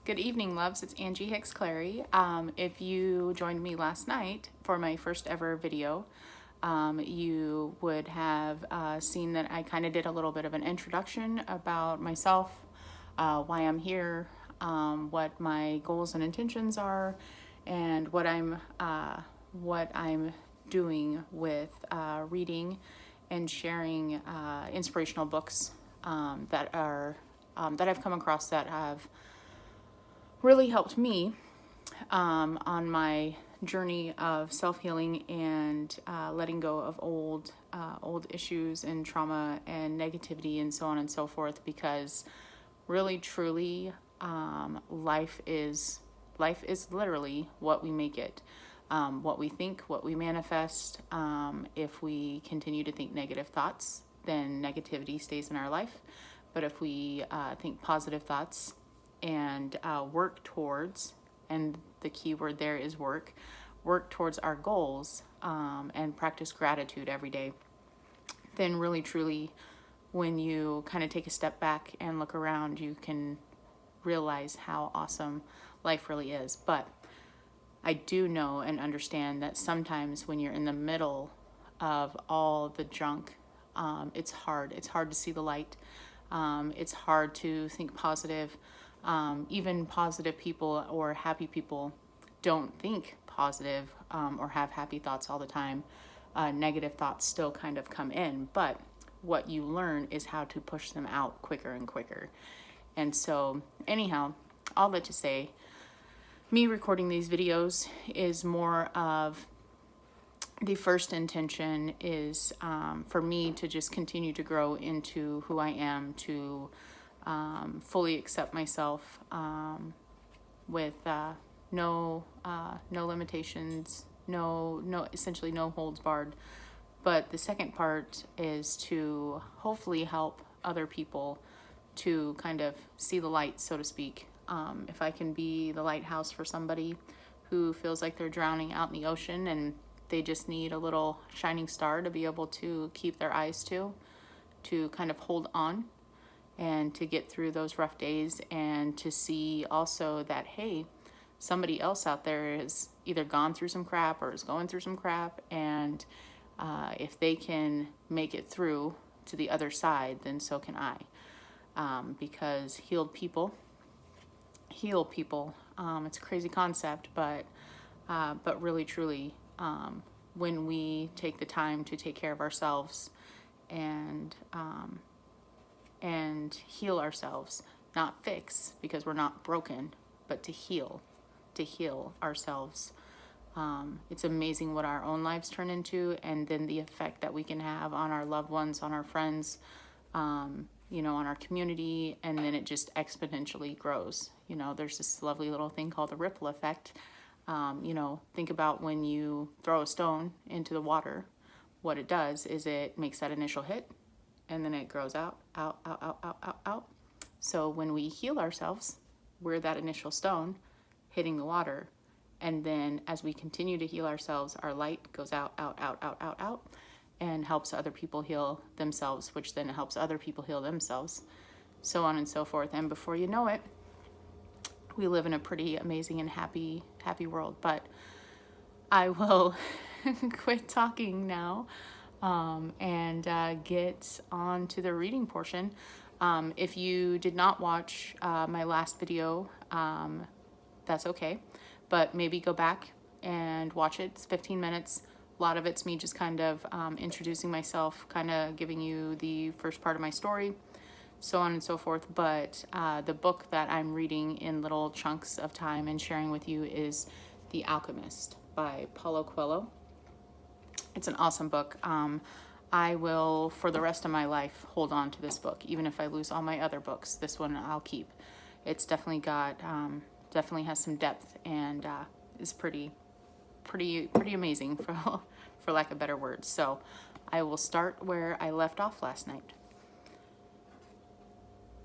Good evening, loves. It's Angie Hicks-Clary. If you joined me last night for my first ever video, you would have seen that I kind of did a little bit of an introduction about myself, why I'm here, what my goals and intentions are, and what I'm doing with reading and sharing inspirational books that I've come across that have really helped me on my journey of self-healing and letting go of old issues and trauma and negativity and so on and so forth, because really truly life is literally what we make it, what we think, what we manifest. If we continue to think negative thoughts, then negativity stays in our life. But if we think positive thoughts and work towards, and the key word there is work towards our goals, and practice gratitude every day, then really truly, when you kind of take a step back and look around, you can realize how awesome life really is. But I do know and understand that sometimes when you're in the middle of all the junk, it's hard to see the light. It's hard to think positive. Even positive people or happy people don't think positive or have happy thoughts all the time. Negative thoughts still kind of come in, but what you learn is how to push them out quicker and quicker. And so anyhow, all that to say, me recording these videos is more of the first intention is for me to just continue to grow into who I am, to fully accept myself with no limitations, essentially no holds barred. But the second part is to hopefully help other people to kind of see the light, so to speak. If I can be the lighthouse for somebody who feels like they're drowning out in the ocean and they just need a little shining star to be able to keep their eyes to kind of hold on and to get through those rough days, and to see also that, hey, somebody else out there is either gone through some crap or is going through some crap, and if they can make it through to the other side, then so can I. Because heal people. It's a crazy concept, but really truly, when we take the time to take care of ourselves and heal ourselves, not fix, because we're not broken, but to heal ourselves. It's amazing what our own lives turn into, and then the effect that we can have on our loved ones, on our friends, on our community, and then it just exponentially grows. There's this lovely little thing called the ripple effect. Think about when you throw a stone into the water, what it does is it makes that initial hit, and then it grows out. So when we heal ourselves, we're that initial stone hitting the water. And then as we continue to heal ourselves, our light goes out, and helps other people heal themselves, which then helps other people heal themselves, so on and so forth. And before you know it, we live in a pretty amazing and happy world. But I will quit talking now and get on to the reading portion. If you did not watch my last video, that's okay, but maybe go back and watch it. It's 15 minutes. A lot of it's me just kind of introducing myself, kind of giving you the first part of my story, so on and so forth. But the book that I'm reading in little chunks of time and sharing with you is The Alchemist by Paulo Coelho. It's an awesome book. I will, for the rest of my life, hold on to this book. Even if I lose all my other books, this one I'll keep. It's definitely definitely has some depth, and is pretty amazing, for lack of better words. So I will start where I left off last night.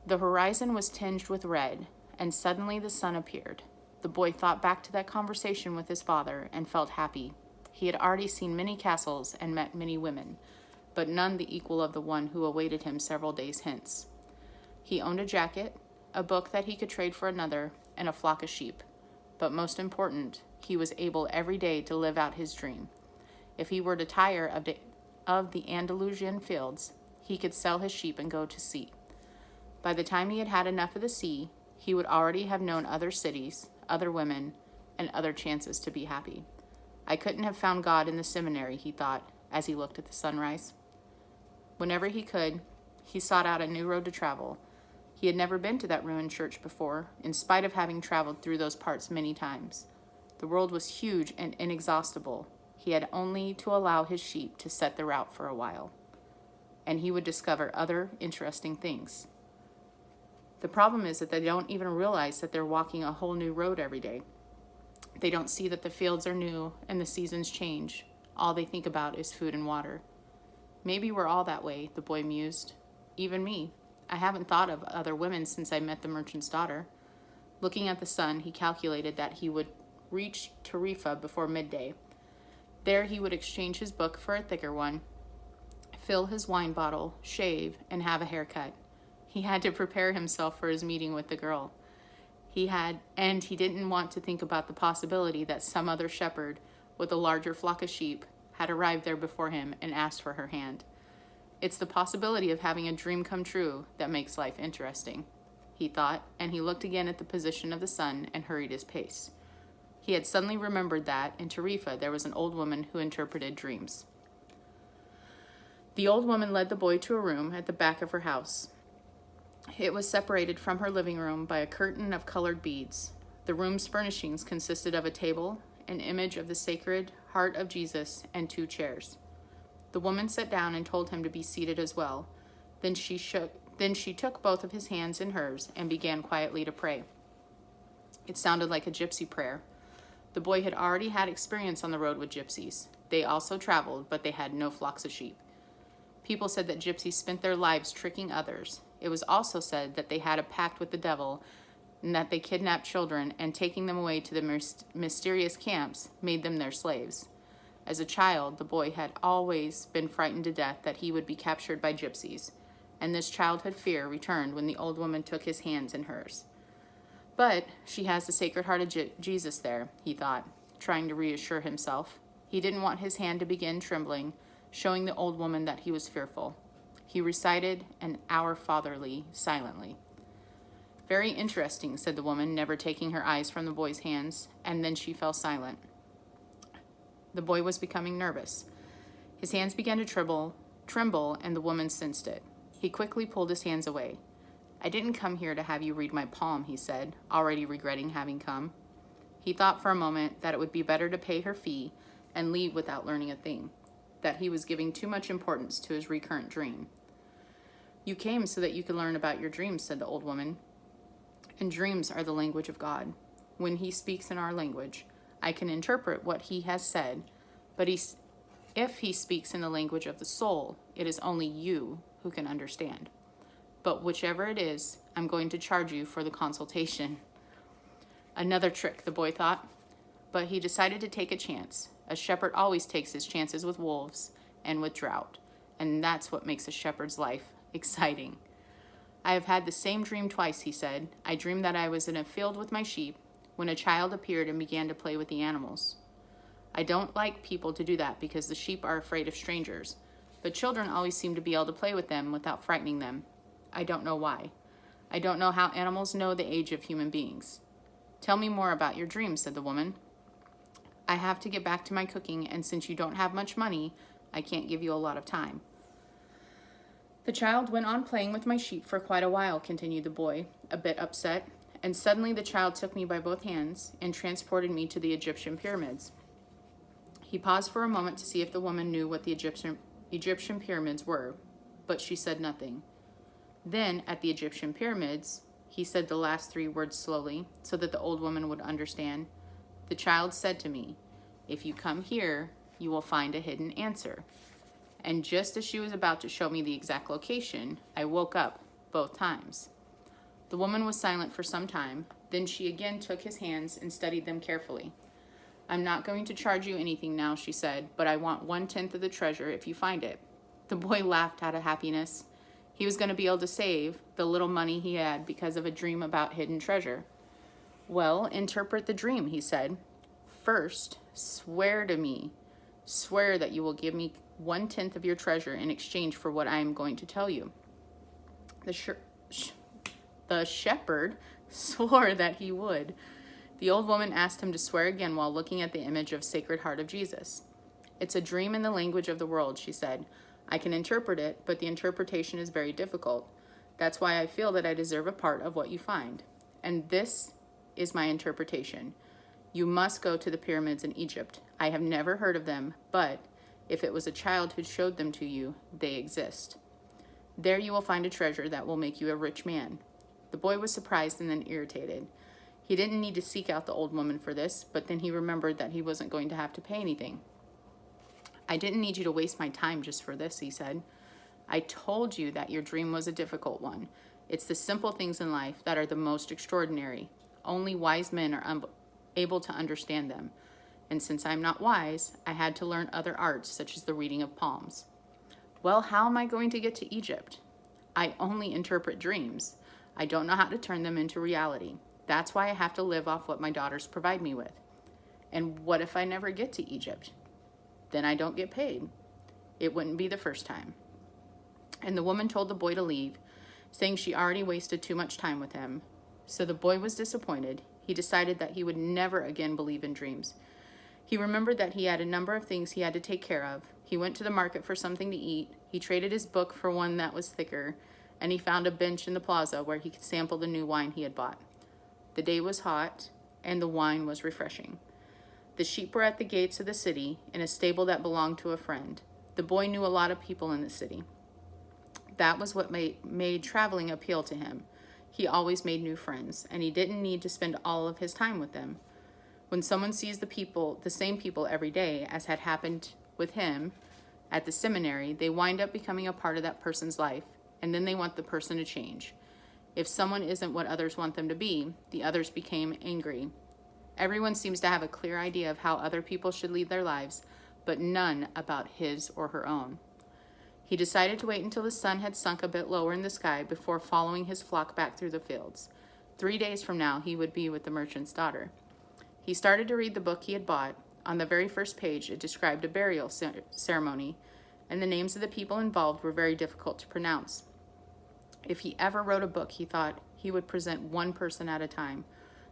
The horizon was tinged with red, and suddenly the sun appeared. The boy thought back to that conversation with his father and felt happy. He had already seen many castles and met many women, but none the equal of the one who awaited him several days hence. He owned a jacket, a book that he could trade for another, and a flock of sheep. But most important, he was able every day to live out his dream. If he were to tire of the Andalusian fields, he could sell his sheep and go to sea. By the time he had had enough of the sea, he would already have known other cities, other women, and other chances to be happy. I couldn't have found God in the seminary, he thought, as he looked at the sunrise. Whenever he could, he sought out a new road to travel. He had never been to that ruined church before, in spite of having traveled through those parts many times. The world was huge and inexhaustible. He had only to allow his sheep to set the route for a while, and he would discover other interesting things. The problem is that they don't even realize that they're walking a whole new road every day. They don't see that the fields are new and the seasons change. All they think about is food and water. Maybe we're all that way, the boy mused. Even me. I haven't thought of other women since I met the merchant's daughter. Looking at the sun, he calculated that he would reach Tarifa before midday. There he would exchange his book for a thicker one, fill his wine bottle, shave, and have a haircut. He had to prepare himself for his meeting with the girl. He didn't want to think about the possibility that some other shepherd with a larger flock of sheep had arrived there before him and asked for her hand. It's the possibility of having a dream come true that makes life interesting, he thought, and he looked again at the position of the sun and hurried his pace. He had suddenly remembered that in Tarifa there was an old woman who interpreted dreams. The old woman led the boy to a room at the back of her house. It was separated from her living room by a curtain of colored beads. The room's furnishings consisted of a table, an image of the Sacred Heart of Jesus, and 2 chairs. The woman sat down and told him to be seated as well. Then she took both of his hands in hers and began quietly to pray. It sounded like a gypsy prayer. The boy had already had experience on the road with gypsies. They also traveled, but they had no flocks of sheep. People said that gypsies spent their lives tricking others. It was also said that they had a pact with the devil and that they kidnapped children and, taking them away to the mysterious camps, made them their slaves. As a child, the boy had always been frightened to death that he would be captured by gypsies, and this childhood fear returned when the old woman took his hands in hers. But she has the Sacred Heart of Jesus there, he thought, trying to reassure himself. He didn't want his hand to begin trembling, showing the old woman that he was fearful. He recited an Our Fatherly silently. Very interesting, said the woman, never taking her eyes from the boy's hands, and then she fell silent. The boy was becoming nervous. His hands began to tremble, and the woman sensed it. He quickly pulled his hands away. I didn't come here to have you read my palm, he said, already regretting having come. He thought for a moment that it would be better to pay her fee and leave without learning a thing, that he was giving too much importance to his recurrent dream. You came so that you could learn about your dreams, said the old woman. And dreams are the language of God. When he speaks in our language, I can interpret what he has said, but if he speaks in the language of the soul, it is only you who can understand. But whichever it is, I'm going to charge you for the consultation. Another trick, the boy thought. But he decided to take a chance. A shepherd always takes his chances with wolves and with drought, and that's what makes a shepherd's life exciting. I have had the same dream twice, he said. I dreamed that I was in a field with my sheep when a child appeared and began to play with the animals. I don't like people to do that because the sheep are afraid of strangers, but children always seem to be able to play with them without frightening them. I don't know why. I don't know how animals know the age of human beings. Tell me more about your dreams, said the woman. I have to get back to my cooking, and since you don't have much money, I can't give you a lot of time. The child went on playing with my sheep for quite a while, continued the boy, a bit upset, and suddenly the child took me by both hands and transported me to the Egyptian pyramids. He paused for a moment to see if the woman knew what the Egyptian pyramids were, but she said nothing. Then, at the Egyptian pyramids, he said the last 3 words slowly, so that the old woman would understand. The child said to me, if you come here, you will find a hidden answer. And just as she was about to show me the exact location, I woke up both times. The woman was silent for some time. Then she again took his hands and studied them carefully. I'm not going to charge you anything now, she said, but I want 1/10 of the treasure if you find it. The boy laughed out of happiness. He was going to be able to save the little money he had because of a dream about hidden treasure. Well, interpret the dream, he said. First, swear to me. Swear that you will give me 1/10 of your treasure in exchange for what I am going to tell you. The shepherd swore that he would. The old woman asked him to swear again while looking at the image of Sacred Heart of Jesus. It's a dream in the language of the world, she said. I can interpret it, but the interpretation is very difficult. That's why I feel that I deserve a part of what you find. And this is my interpretation. You must go to the pyramids in Egypt. I have never heard of them, but if it was a child who showed them to you, they exist. There you will find a treasure that will make you a rich man. The boy was surprised and then irritated. He didn't need to seek out the old woman for this, but then he remembered that he wasn't going to have to pay anything. I didn't need you to waste my time just for this, he said. I told you that your dream was a difficult one. It's the simple things in life that are the most extraordinary. Only wise men are able to understand them. And since I'm not wise, I had to learn other arts, such as the reading of palms. Well, how am I going to get to Egypt? I only interpret dreams. I don't know how to turn them into reality. That's why I have to live off what my daughters provide me with. And what if I never get to Egypt? Then I don't get paid. It wouldn't be the first time. And the woman told the boy to leave, saying she already wasted too much time with him. So the boy was disappointed. He decided that he would never again believe in dreams. He remembered that he had a number of things he had to take care of. He went to the market for something to eat. He traded his book for one that was thicker, and he found a bench in the plaza where he could sample the new wine he had bought. The day was hot, and the wine was refreshing. The sheep were at the gates of the city in a stable that belonged to a friend. The boy knew a lot of people in the city. That was what made traveling appeal to him. He always made new friends, and he didn't need to spend all of his time with them. When someone sees the same people every day, as had happened with him at the seminary, they wind up becoming a part of that person's life, and then they want the person to change. If someone isn't what others want them to be, the others became angry. Everyone seems to have a clear idea of how other people should lead their lives, but none about his or her own. He decided to wait until the sun had sunk a bit lower in the sky before following his flock back through the fields. 3 days from now, he would be with the merchant's daughter. He started to read the book he had bought. On the very first page, it described a burial ceremony, and the names of the people involved were very difficult to pronounce. If he ever wrote a book, he thought he would present one person at a time,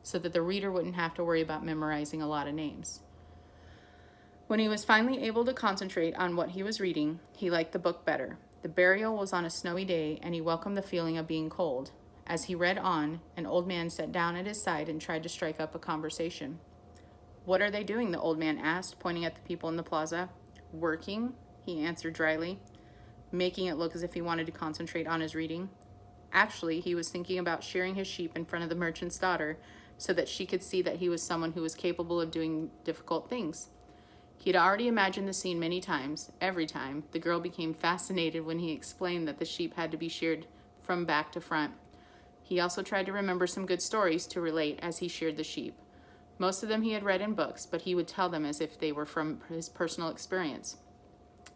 so that the reader wouldn't have to worry about memorizing a lot of names. When he was finally able to concentrate on what he was reading, he liked the book better. The burial was on a snowy day, and he welcomed the feeling of being cold. As he read on, an old man sat down at his side and tried to strike up a conversation. What are they doing? The old man asked, pointing at the people in the plaza. Working, he answered dryly, making it look as if he wanted to concentrate on his reading. Actually, he was thinking about shearing his sheep in front of the merchant's daughter so that she could see that he was someone who was capable of doing difficult things. He had already imagined the scene many times. Every time, the girl became fascinated when he explained that the sheep had to be sheared from back to front. He also tried to remember some good stories to relate as he sheared the sheep. Most of them he had read in books, but he would tell them as if they were from his personal experience.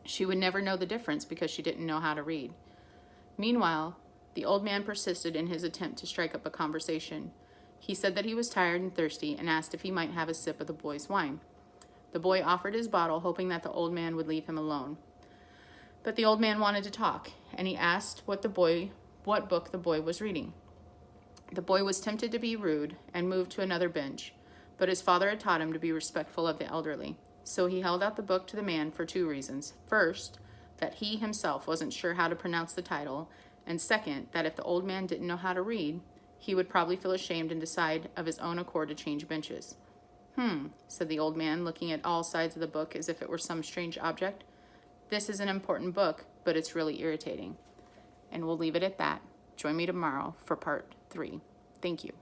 She would never know the difference because she didn't know how to read. Meanwhile, the old man persisted in his attempt to strike up a conversation. He said that he was tired and thirsty and asked if he might have a sip of the boy's wine. The boy offered his bottle, hoping that the old man would leave him alone. But the old man wanted to talk, and he asked what book the boy was reading. The boy was tempted to be rude and moved to another bench, but his father had taught him to be respectful of the elderly. So he held out the book to the man for 2 reasons. First, that he himself wasn't sure how to pronounce the title, and second, that if the old man didn't know how to read, he would probably feel ashamed and decide of his own accord to change benches. Said the old man, looking at all sides of the book as if it were some strange object. This is an important book, but it's really irritating. And we'll leave it at that. Join me tomorrow for part 3. Thank you.